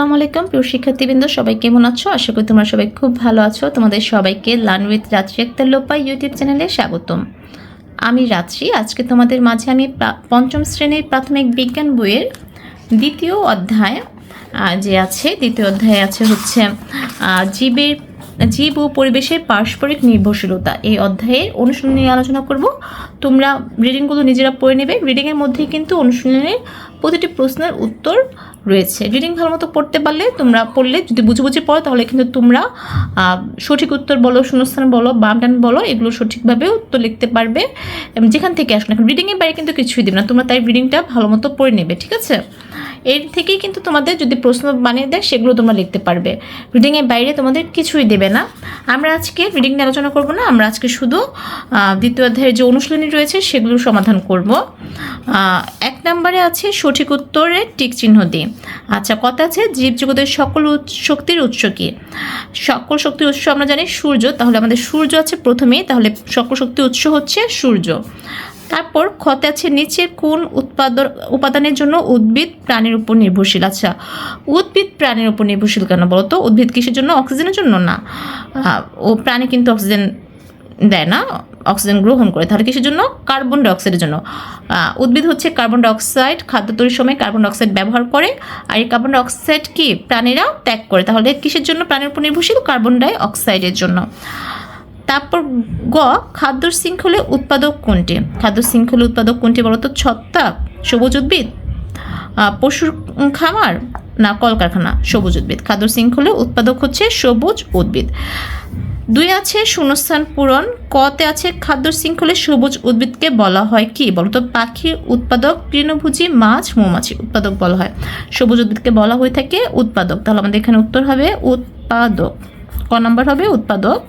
আসসালামু আলাইকুম প্রিয় শিক্ষার্থীবৃন্দ, সবাই কেমন আছো? আশা করি তোমরা সবাই খুব ভালো আছো। তোমাদের সবাইকে লার্ন উইথ রাত্রি আক্তার লোপা ইউটিউব চ্যানেলে স্বাগতম। আমি রাত্রি। আজকে তোমাদের মাঝে আমি পঞ্চম শ্রেণীর প্রাথমিক বিজ্ঞান বইয়ের দ্বিতীয় অধ্যায় দ্বিতীয় অধ্যায়ে আছে হচ্ছে জীব ও পরিবেশের পারস্পরিক নির্ভরশীলতা। এই অধ্যায়ের অনুশীলন নিয়ে আলোচনা করব। তোমরা রিডিংগুলো নিজেরা পড়ে নেবে। রিডিংয়ের মধ্যেই কিন্তু অনুশীলনের প্রতিটি প্রশ্নের উত্তর রয়েছে। রিডিং ভালো মতো পড়তে পারলে, তোমরা পড়লে যদি বুঝে বুঝে পড়ো তাহলে কিন্তু তোমরা সঠিক উত্তর বলো, শূন্যস্থান বলো, বাম ডান বলো, এগুলো সঠিকভাবে উত্তর লিখতে পারবে যেখান থেকে আসলে। এখন রিডিংয়ের বাইরে কিন্তু কিছুই দেবে না, তোমরা তাই রিডিংটা ভালো মতো পড়ে নেবে, ঠিক আছে? এর থেকেই কিন্তু তোমাদের যদি প্রশ্ন বানিয়ে দেয় সেগুলো তোমরা লিখতে পারবে। রিডিংয়ের বাইরে তোমাদের কিছুই দেবে না। আমরা আজকে রিডিং নিয়ে আলোচনা করব না, আমরা আজকে শুধু দ্বিতীয় অধ্যায়ের যে অনুশীলনী রয়েছে সেগুলোর সমাধান করব। 1 নম্বরে আছে সঠিক উত্তরে টিক চিহ্ন দিই। আচ্ছা, কথা আছে জীবজগতের সকল শক্তির উৎস কি? সকল শক্তির উৎস আমরা জানি সূর্য, তাহলে আমাদের সূর্য আছে প্রথমেই, তাহলে সকল শক্তির উৎস হচ্ছে সূর্য। তারপর ক্ষতে আছে নিচের কোন উপাদানের জন্য উদ্ভিদ প্রাণীর উপর নির্ভরশীল? আচ্ছা, উদ্ভিদ প্রাণীর উপর নির্ভরশীল কেন বলো তো? উদ্ভিদ কিসের জন্য? অক্সিজেনের জন্য না। ও প্রাণী কিন্তু অক্সিজেন দেয় না, অক্সিজেন গ্রহণ করে। তাহলে কিসের জন্য? কার্বন ডাইঅক্সাইডের জন্য। উদ্ভিদ হচ্ছে কার্বন ডাইঅক্সাইড, খাদ্য তৈরির সময় কার্বন ডাইঅক্সাইড ব্যবহার করে, আর এই কার্বন ডাইঅক্সাইড কি প্রাণীরা ত্যাগ করে। তাহলে কিসের জন্য প্রাণীর উপর নির্ভরশীল? কার্বন ডাইঅক্সাইডের জন্য। তারপর গ, খাদ্য শৃঙ্খলে উৎপাদক কোনটি? খাদ্য শৃঙ্খলে উৎপাদক কোনটি বলতো? ছত্রাক, সবুজ উদ্ভিদ, পশুর খামার না কলকারখানা? সবুজ উদ্ভিদ। খাদ্য শৃঙ্খলে উৎপাদক হচ্ছে সবুজ উদ্ভিদ। 2 আছে শূন্যস্থান পূরণ। কতে আছে খাদ্য শৃঙ্খলে সবুজ উদ্ভিদকে বলা হয় কি বলতো? পাখির উৎপাদক, তৃণভোজী, মাছ, মৌমাছি উৎপাদক বলা হয়। সবুজ উদ্ভিদকে বলা হয়ে থাকে উৎপাদক। তাহলে আমাদের এখানে উত্তর হবে উৎপাদক। ক নম্বর হবে উৎপাদক।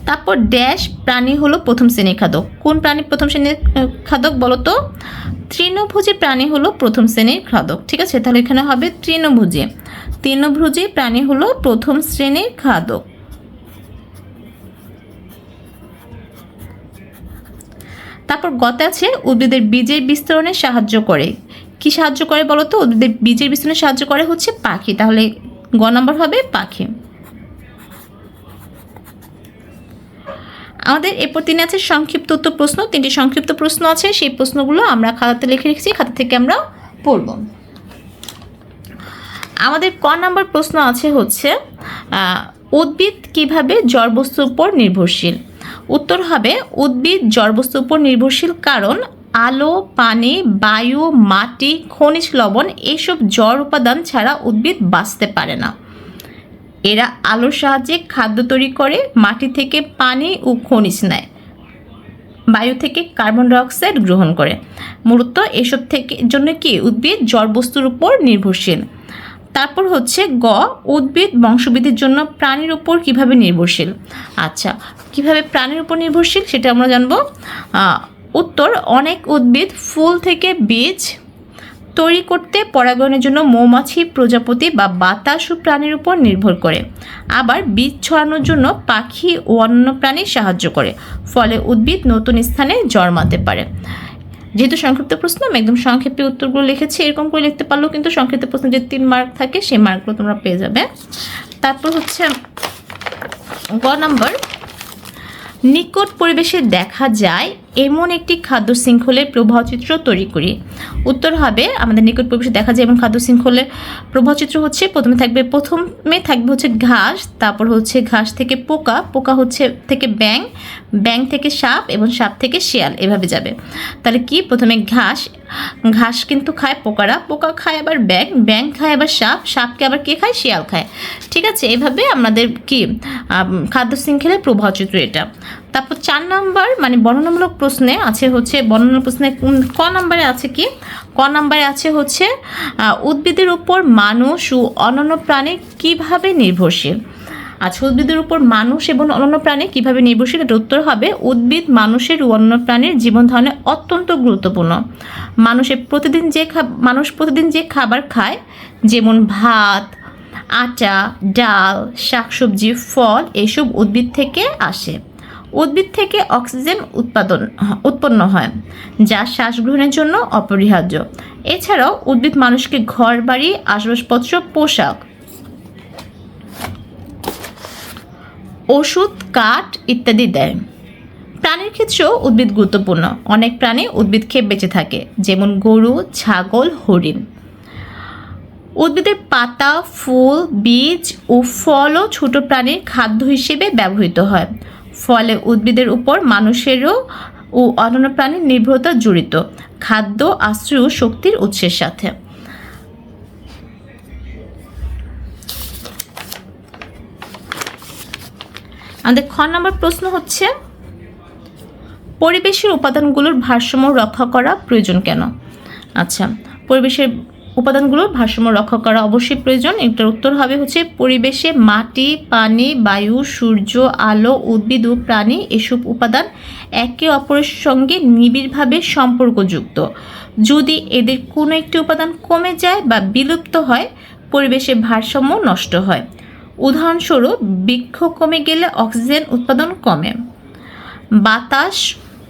তারপর ড্যাশ প্রাণী হলো প্রথম শ্রেণীর খাদক। কোন প্রাণী প্রথম শ্রেণীর খাদক বলতো? তৃণভোজী প্রাণী হলো প্রথম শ্রেণীর খাদক, ঠিক আছে? তাহলে এখানে হবে তৃণভোজী প্রাণী হলো প্রথম শ্রেণীর খাদক। তারপর গতে আছে উদ্ভিদের বীজের বিস্তরণে সাহায্য করে। কি সাহায্য করে বলতো? উদ্ভিদের বীজের বিস্তরণে সাহায্য করে হচ্ছে পাখি। তাহলে গ নম্বর হবে পাখি। আমাদের এরপর 3 আছে সংক্ষিপ্ত উত্তর প্রশ্ন। 3টি সংক্ষিপ্ত প্রশ্ন আছে, সেই প্রশ্নগুলো আমরা খাতাতে লিখে রেখেছি, খাতা থেকে আমরা পড়ব। আমাদের ক নাম্বার প্রশ্ন আছে হচ্ছে উদ্ভিদ কিভাবে জড়বস্তুর উপর নির্ভরশীল? উত্তর হবে উদ্ভিদ জড়বস্তুর উপর নির্ভরশীল কারণ আলো, পানি, বায়ু, মাটি, খনিজ লবণ এইসব জড় উপাদান ছাড়া উদ্ভিদ বাঁচতে পারে না। এরা আলোর সাহায্যে খাদ্য তৈরি করে, মাটি থেকে পানি ও খনিজ নেয়, বায়ু থেকে কার্বন ডাইঅক্সাইড গ্রহণ করে। মূলত এসব থেকে জন্য কি উদ্ভিদ জড়বস্তুর উপর নির্ভরশীল। তারপর হচ্ছে গ, উদ্ভিদ বংশবৃদ্ধির জন্য প্রাণীর উপর কিভাবে নির্ভরশীল? আচ্ছা, কিভাবে প্রাণীর উপর নির্ভরশীল সেটা আমরা জানবো। উত্তর, অনেক উদ্ভিদ ফুল থেকে বীজ তৈরি করতে পরাগায়নের জন্য মৌমাছি, প্রজাপতি বা বাতাস ও প্রাণীর উপর নির্ভর করে। আবার বীজ ছড়ানোর জন্য পাখি ও অন্য প্রাণী সাহায্য করে, ফলে উদ্ভিদ নতুন স্থানে জন্মাতে পারে। যেহেতু সংক্ষিপ্ত প্রশ্ন, আমি একদম সংক্ষেপে উত্তরগুলো লিখেছি। এরকম করে লিখতে পারলেও কিন্তু সংক্ষিপ্ত প্রশ্ন যে 3 মার্ক থাকে সেই মার্কগুলো তোমরা পেয়ে যাবে। তারপর হচ্ছে গ নাম্বার, নিকট পরিবেশে দেখা যায় এমন একটি খাদ্য শৃঙ্খলের প্রবাহচিত্র তৈরি করি। উত্তর হবে আমাদের নিকট পরিবেশে দেখা যায় এমন খাদ্য শৃঙ্খলের প্রবাহচিত্র হচ্ছে প্রথমে থাকবে হচ্ছে ঘাস, তারপর হচ্ছে ঘাস থেকে পোকা, পোকা হচ্ছে থেকে ব্যাঙ, ব্যাঙ থেকে সাপ এবং সাপ থেকে শিয়াল, এভাবে যাবে। তাহলে কি প্রথমে ঘাস কিন্তু খায় পোকারা, পোকা খায় আবার ব্যাঙ, ব্যাঙ খায় আবার সাপ, সাপকে আবার কে খায়? শিয়াল খায়, ঠিক আছে? এইভাবে আমাদের কি খাদ্য শৃঙ্খলের প্রবাহচিত্র এটা। তারপর 4 নম্বর মানে বর্ণনামূলক প্রশ্নে আছে হচ্ছে, বর্ণনা প্রশ্নে ক নম্বরে আছে কি? ক নম্বরে আছে হচ্ছে উদ্ভিদের উপর মানুষ ও অন্যান্য প্রাণী কিভাবে নির্ভরশীল? আচ্ছা, উদ্ভিদের উপর মানুষ এবং অন্যান্য প্রাণী কিভাবে নির্ভরশীল? এর উত্তর হবে উদ্ভিদ মানুষের ও অন্য প্রাণীর জীবন ধারণে অত্যন্ত গুরুত্বপূর্ণ। মানুষ প্রতিদিন যে খাবার খায়, যেমন ভাত, আটা, ডাল, শাকসবজি, ফল, এসব উদ্ভিদ থেকে আসে। উদ্ভিদ থেকে অক্সিজেন উৎপন্ন হয়, যা শ্বাস গ্রহণের জন্য অপরিহার্য। এছাড়াও উদ্ভিদ মানুষকে ঘর বাড়ি, আসবাবপত্র, পোশাক, ওষুধ, কাঠ ইত্যাদি দেয়। প্রাণীর ক্ষেত্রেও উদ্ভিদ গুরুত্বপূর্ণ। অনেক প্রাণী উদ্ভিদ খেয়ে বেঁচে থাকে, যেমন গরু, ছাগল, হরিণ। উদ্ভিদের পাতা, ফুল, বীজ ও ফলও ছোট প্রাণীর খাদ্য হিসেবে ব্যবহৃত হয়। ফলে উদ্ভিদের উপর মানুষেরও ও অন্যান্য প্রাণীর নির্ভরতা জড়িত, খাদ্য, আশ্রয় ও শক্তির উৎসের সাথে। আমাদের খ নম্বর প্রশ্ন হচ্ছে, পরিবেশের উপাদানগুলোর ভারসাম্য রক্ষা করা প্রয়োজন কেন? আচ্ছা, পরিবেশের উপাদানগুলোর ভারসাম্য রক্ষা করা অবশ্যই প্রয়োজন। এটার উত্তর হবে হচ্ছে, পরিবেশে মাটি, পানি, বায়ু, সূর্য, আলো, উদ্ভিদ ও প্রাণী এসব উপাদান একে অপরের সঙ্গে নিবিড়ভাবে সম্পর্কযুক্ত। যদি এদের কোনো একটি উপাদান কমে যায় বা বিলুপ্ত হয়, পরিবেশের ভারসাম্য নষ্ট হয়। উদাহরণস্বরূপ, বৃক্ষ কমে গেলে অক্সিজেন উৎপাদন কমে, বাতাস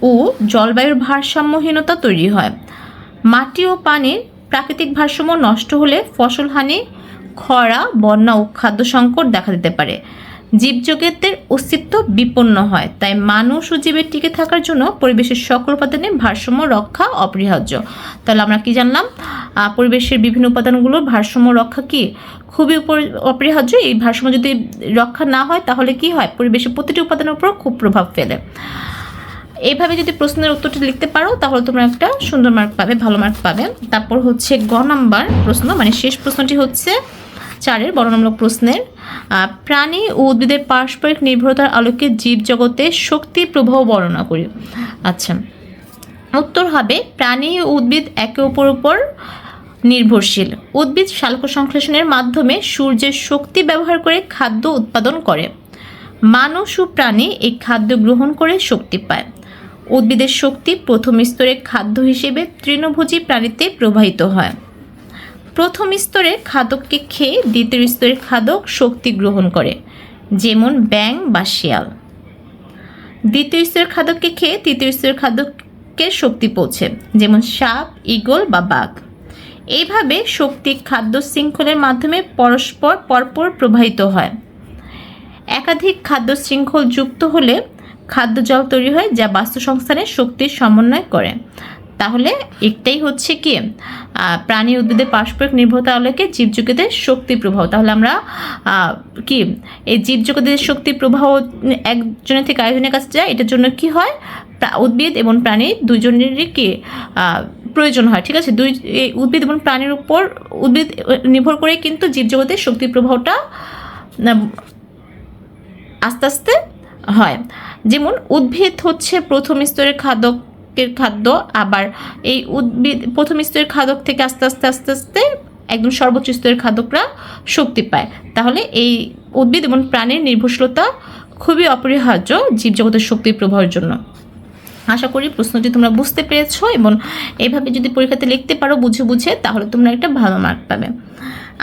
ও জলবায়ুর ভারসাম্যহীনতা তৈরি হয়। মাটি ও পানির প্রাকৃতিক ভারসাম্য নষ্ট হলে ফসলহানি, খরা, বন্যা ও খাদ্য সংকট দেখা দিতে পারে। জীবজগতের অস্তিত্ব বিপন্ন হয়। তাই মানুষ ও জীবের টিকে থাকার জন্য পরিবেশের সকল উপাদানের ভারসাম্য রক্ষা অপরিহার্য। তাহলে আমরা কি জানলাম? পরিবেশের বিভিন্ন উপাদানগুলোর ভারসাম্য রক্ষা কি খুবই অপরিহার্য। এই ভারসাম্য যদি রক্ষা না হয় তাহলে কি হয়? পরিবেশের প্রতিটি উপাদানের উপর খুব প্রভাব ফেলে। এইভাবে যদি প্রশ্নের উত্তরটি লিখতে পারো তাহলে তোমরা একটা সুন্দর মার্ক পাবে, ভালো মার্ক পাবে। তারপর হচ্ছে গ নাম্বার প্রশ্ন, মানে শেষ প্রশ্নটি হচ্ছে 4-এর বর্ণনামূলক প্রশ্নের, প্রাণী ও উদ্ভিদের পারস্পরিক নির্ভরতার আলোকে জীবজগতে শক্তি প্রবাহ বর্ণনা করি। আচ্ছা, উত্তর হবে, প্রাণী ও উদ্ভিদ একে অপরের উপর নির্ভরশীল। উদ্ভিদ শালকসংশ্লেষণের মাধ্যমে সূর্যের শক্তি ব্যবহার করে খাদ্য উৎপাদন করে। মানুষ ও প্রাণী এই খাদ্য গ্রহণ করে শক্তি পায়। উদ্ভিদের শক্তি প্রথম স্তরের খাদ্য হিসেবে তৃণভোজী প্রাণীতে প্রবাহিত হয়। প্রথম স্তরের খাদককে খেয়ে দ্বিতীয় স্তরের খাদক শক্তি গ্রহণ করে, যেমন ব্যাঙ বা শিয়াল। দ্বিতীয় স্তরের খাদককে খেয়ে তৃতীয় স্তরের খাদকের শক্তি পৌঁছে, যেমন সাপ, ঈগল বা বাঘ। এইভাবে শক্তি খাদ্য শৃঙ্খলের মাধ্যমে পরপর প্রবাহিত হয়। একাধিক খাদ্য শৃঙ্খল যুক্ত হলে খাদ্য জল তৈরি হয়, যা বাস্তুসংস্থানের শক্তির সমন্বয় করে। তাহলে একটাই হচ্ছে কি, প্রাণী উদ্ভিদের পারস্পরিক নির্ভরতা আলোকে জীবজগতের শক্তি প্রবাহ। তাহলে আমরা কি এই জীবজগতের শক্তি প্রবাহ একজনের থেকে আরেকজনের কাছে যায়, এটার জন্য কি হয়, উদ্ভিদ এবং প্রাণী দুইজনেরই কি প্রয়োজন হয়। ঠিক আছে, উদ্ভিদ এবং প্রাণীর উপর উদ্ভিদ নির্ভর করে কিন্তু জীবজগতের শক্তি প্রবাহটা আস্তে আস্তে হয়। যেমন উদ্ভিদ হচ্ছে প্রথম স্তরের খাদ্য, আবার এই উদ্ভিদ প্রথম স্তরের খাদক থেকে আস্তে আস্তে একদম সর্বোচ্চ স্তরের খাদকরা শক্তি পায়। তাহলে এই উদ্ভিদ এবং প্রাণীর নির্ভরশীলতা খুবই অপরিহার্য জীবজগতের শক্তির প্রবাহের জন্য। আশা করি প্রশ্নটি তোমরা বুঝতে পেরেছো, এবং এইভাবে যদি পরীক্ষাতে লিখতে পারো বুঝে তাহলে তোমরা একটা ভালো মার্ক পাবে।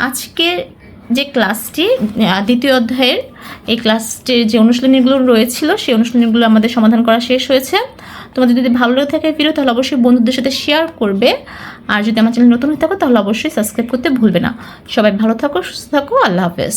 আজকের যে ক্লাসটি দ্বিতীয় অধ্যায়ের এই ক্লাসটির যে অনুশীলনীগুলো রয়েছিল সেই অনুশীলনীগুলো আমাদের সমাধান করা শেষ হয়েছে। তোমাদের যদি ভালো লেগে থাকে ভিডিও তাহলে অবশ্যই বন্ধুদের সাথে শেয়ার করবে, আর যদি আমার চ্যানেল নতুন হয়ে থাকো তাহলে অবশ্যই সাবস্ক্রাইব করতে ভুলবে না। সবাই ভালো থাকো, সুস্থ থাকো, আল্লাহ হাফেজ।